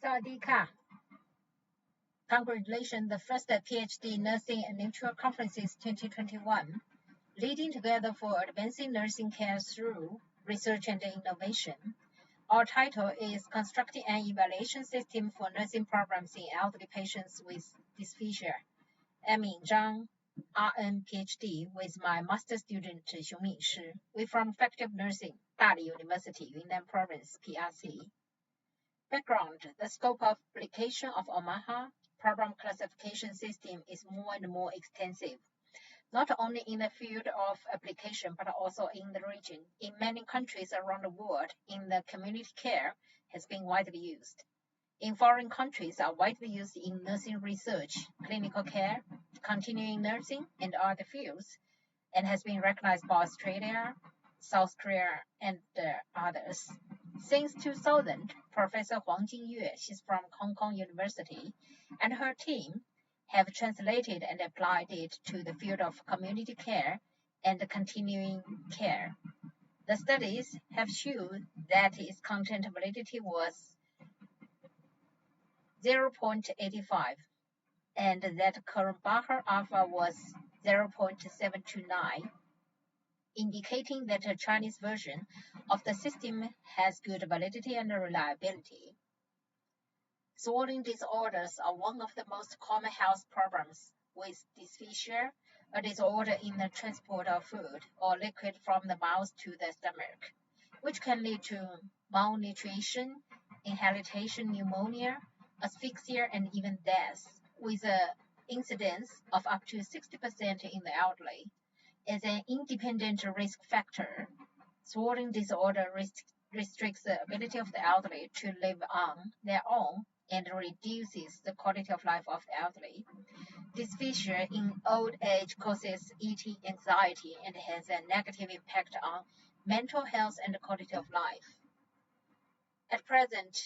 Sawadee-ka. Congratulations, the first PhD Nursing and Nutrition Conferences 2021, leading together for advancing nursing care through research and innovation. Our title is Constructing an Evaluation System for Nursing Programs in Elderly Patients with Dysphagia. I'm YingZhang, RN PhD, with my master student Xiongmin Shi. We're from Faculty of Nursing, Dali University, Yunnan Province, PRC. Background: the scope of application of Omaha problem classification system is more and more extensive, not only in the field of application, but also in the region. In many countries around the world, in the community care has been widely used. In foreign countries are widely used in nursing research, clinical care, continuing nursing, and other fields, and has been recognized by Australia, South Korea, and others. Since 2000, Professor Huang Jingyue, she's from Hong Kong University, and her team have translated and applied it to the field of community care and continuing care. The studies have shown that its content validity was 0.85 and that Krumbacher alpha was 0.729. indicating that a Chinese version of the system has good validity and reliability. Swallowing disorders are one of the most common health problems with dysphagia, a disorder in the transport of food or liquid from the mouth to the stomach, which can lead to malnutrition, inhalation pneumonia, asphyxia, and even death, with an incidence of up to 60% in the elderly. As an independent risk factor, swallowing disorder restricts the ability of the elderly to live on their own and reduces the quality of life of the elderly. Dysphagia in old age causes eating anxiety and has a negative impact on mental health and quality of life. At present,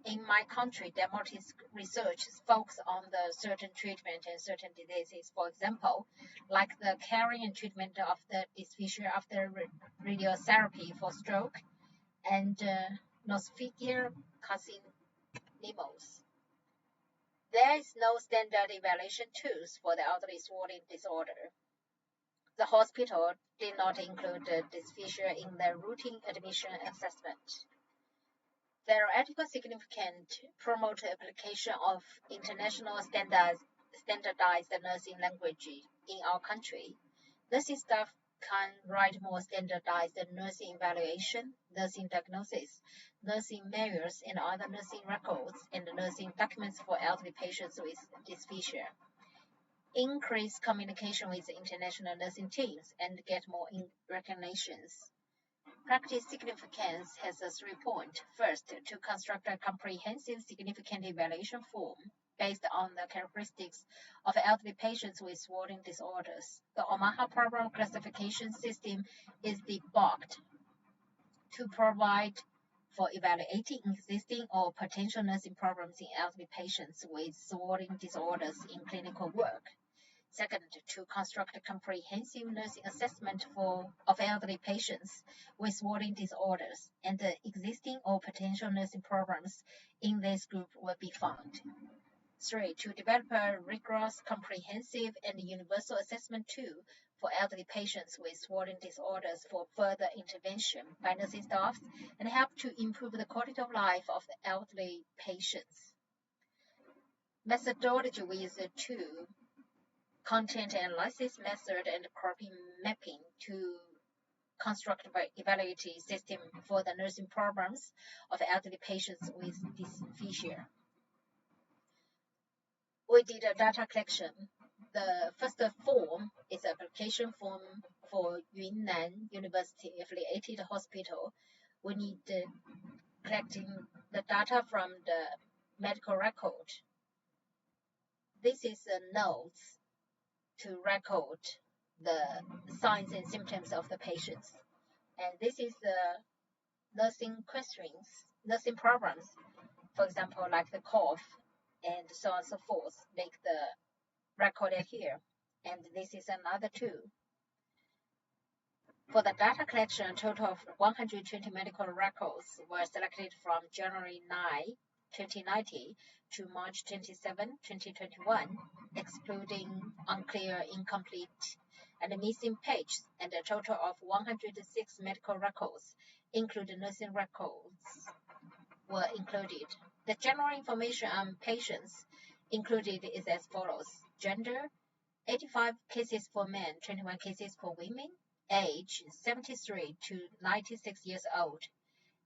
in my country, dermatology research focuses on the certain treatment and certain diseases. For example, like the caring and treatment of the dysphagia after radiotherapy for stroke and nosocomial carcinomas. There is no standard evaluation tools for the elderly swallowing disorder. The hospital did not include the dysphagia in the routine admission assessment. Theoretical significance promote application of international standardized nursing language in our country. Nursing staff can write more standardized nursing evaluation, nursing diagnosis, nursing manuals, and other nursing records and nursing documents for elderly patients with dysphagia. Increase communication with international nursing teams and get more recognitions. Practice significance has a 3 points. First, to construct a comprehensive significant evaluation form based on the characteristics of elderly patients with swallowing disorders. The Omaha problem classification system is debugged to provide for evaluating existing or potential nursing problems in elderly patients with swallowing disorders in clinical work. Second, to construct a comprehensive nursing assessment of elderly patients with swallowing disorders, and the existing or potential nursing programs in this group will be found. 3, to develop a rigorous, comprehensive, and universal assessment tool for elderly patients with swallowing disorders for further intervention by nursing staff and help to improve the quality of life of the elderly patients. Methodology with 2. Content analysis method and cropping mapping to construct an evaluation system for the nursing programs of elderly patients with dysphagia. We did a data collection. The first form is application form for Yunnan University affiliated hospital. We need collecting the data from the medical record. This is the notes to record the signs and symptoms of the patients. And this is the nursing questions, nursing programs, for example, like the cough and so on and so forth, make the record here. And this is another tool. For the data collection, a total of 120 medical records were selected from January 9 2019 to March 27, 2021, excluding unclear, incomplete, and missing pages, and a total of 106 medical records, including nursing records, were included. The general information on patients included is as follows: gender, 85 cases for men, 21 cases for women, age 73 to 96 years old,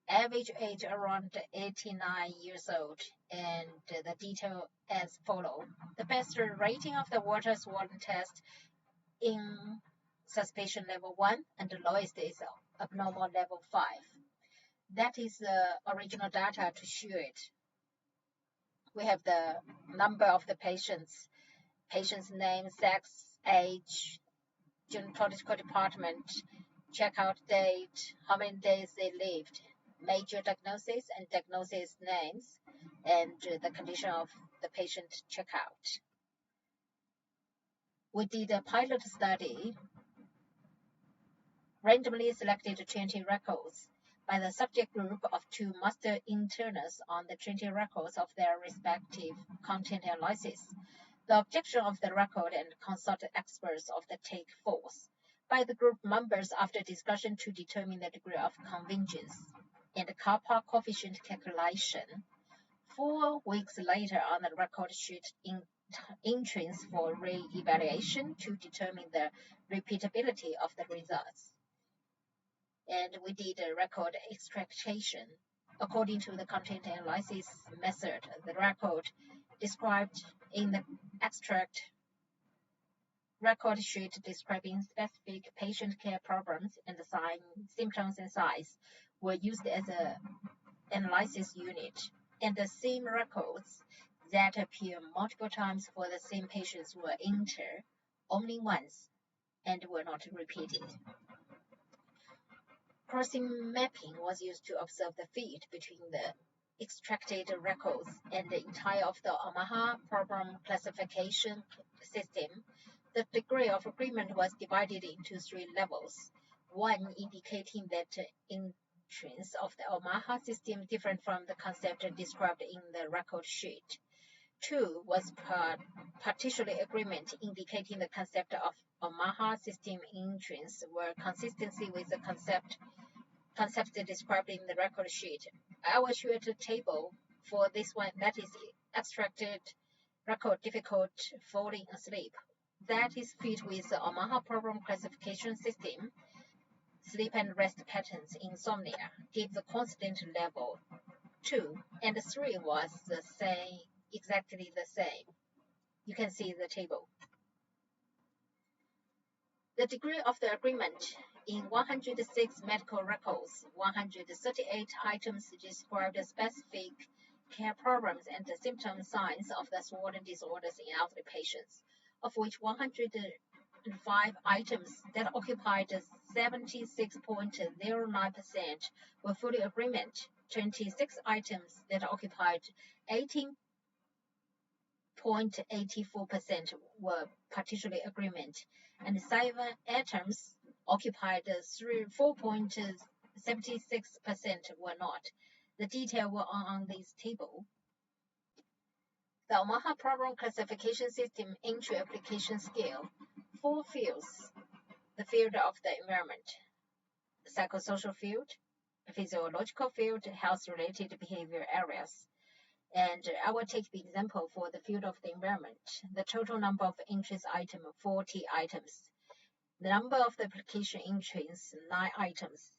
average age around 89 years old, and the detail as follows. The best rating of the water swollen test in suspicion level 1, and the lowest is abnormal level 5. That is the original data to show it. We have the number of the patient's name, sex, age, gynecological department, checkout date, how many days they lived, major diagnosis and diagnosis names, and the condition of the patient checkout. We did a pilot study, randomly selected 20 records by the subject group of 2 master interns on the 20 records of their respective content analysis. The objection of the record and consulted experts of the take force by the group members after discussion to determine the degree of convergence and the kappa coefficient calculation. 4 weeks later on the record sheet entrance for re-evaluation to determine the repeatability of the results. And we did a record extraction. According to the content analysis method, the record described in the extract record sheet describing specific patient care problems and the symptoms and signs were used as an analysis unit, and the same records that appear multiple times for the same patients were entered only once and were not repeated. Crossing mapping was used to observe the fit between the extracted records and the entire of the Omaha problem classification system. The degree of agreement was divided into 3 levels. 1 indicating that entrance of the Omaha system different from the concept described in the record sheet. 2 was partially agreement, indicating the concept of Omaha system entrance were consistency with the concept described in the record sheet. I will show a table for this one, that is extracted record difficult falling asleep. That is fit with the Omaha problem classification system. Sleep and rest patterns, insomnia, give the constant level 2, and 3 was the same, exactly the same. You can see the table. The degree of the agreement in 106 medical records, 138 items described specific care problems and the symptom signs of the swollen disorders in elderly patients, of which 105 items that occupied 76.09% were fully agreement, 26 items that occupied 18.84% were partially agreement, and 7 items occupied 4.76% were not. The details were on this table. The Omaha Problem Classification System Entry Application Scale, 4 fields: the field of the environment, psychosocial field, physiological field, health-related behavior areas. And I will take the example for the field of the environment. The total number of entries item, 40 items. The number of the application entries, 9 items.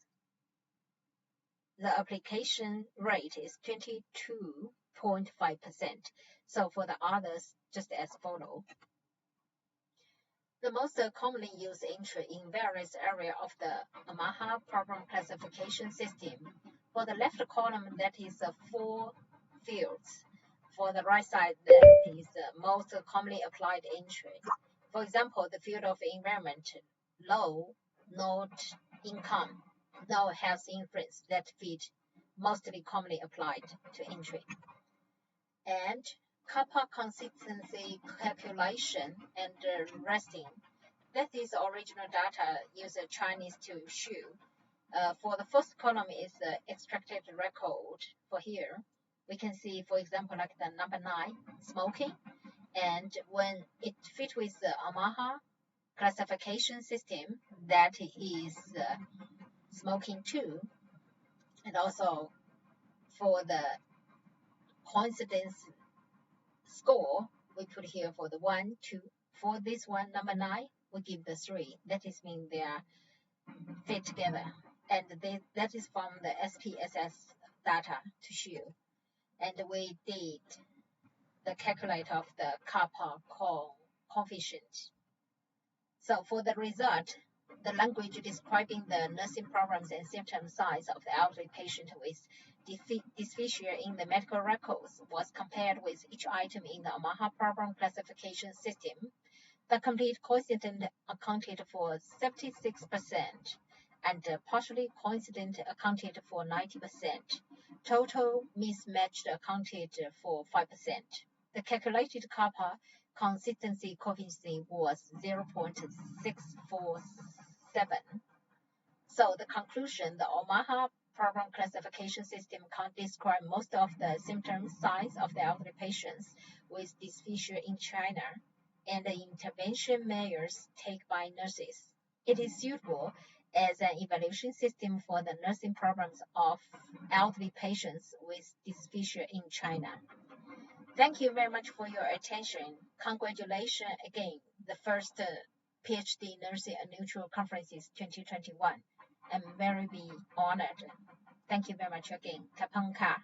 The application rate is 22.5%. So for the others, just as follow. The most commonly used entry in various areas of the Omaha Problem Classification System. For the left column, that is 4 fields. For the right side, that is the most commonly applied entry. For example, the field of environment, low, not income, no health influence, that field mostly commonly applied to entry. And kappa consistency calculation and resting. That is original data used Chinese to show. For the first column is the extracted record for here. we can see, for example, like the number 9, smoking, and when it fit with the Omaha classification system, that is smoking 2, and also for the coincidence score, we put here for the 1, 2. For this one, number 9, we give the 3. That is mean they are fit together, and that is from the SPSS data to show. And we did the calculate of the kappa coefficient. So for the result, the language describing the nursing problems and symptom signs of the elderly patient with dysphagia in the medical records was compared with each item in the Omaha problem classification system. The complete coincident accounted for 76%, and partially coincident accounted for 90%. Total mismatched accounted for 5%. The calculated kappa consistency coefficient was 0.647. So the conclusion, the Omaha problem classification system can describe most of the symptom signs of the elderly patients with dysphagia in China, and the intervention measures taken by nurses. It is suitable as an evaluation system for the nursing problems of elderly patients with dysphagia in China. Thank you very much for your attention. Congratulations again, the first PhD Nursing and Neutral Conferences 2021. I'm very honored. Thank you very much again. Kapangka.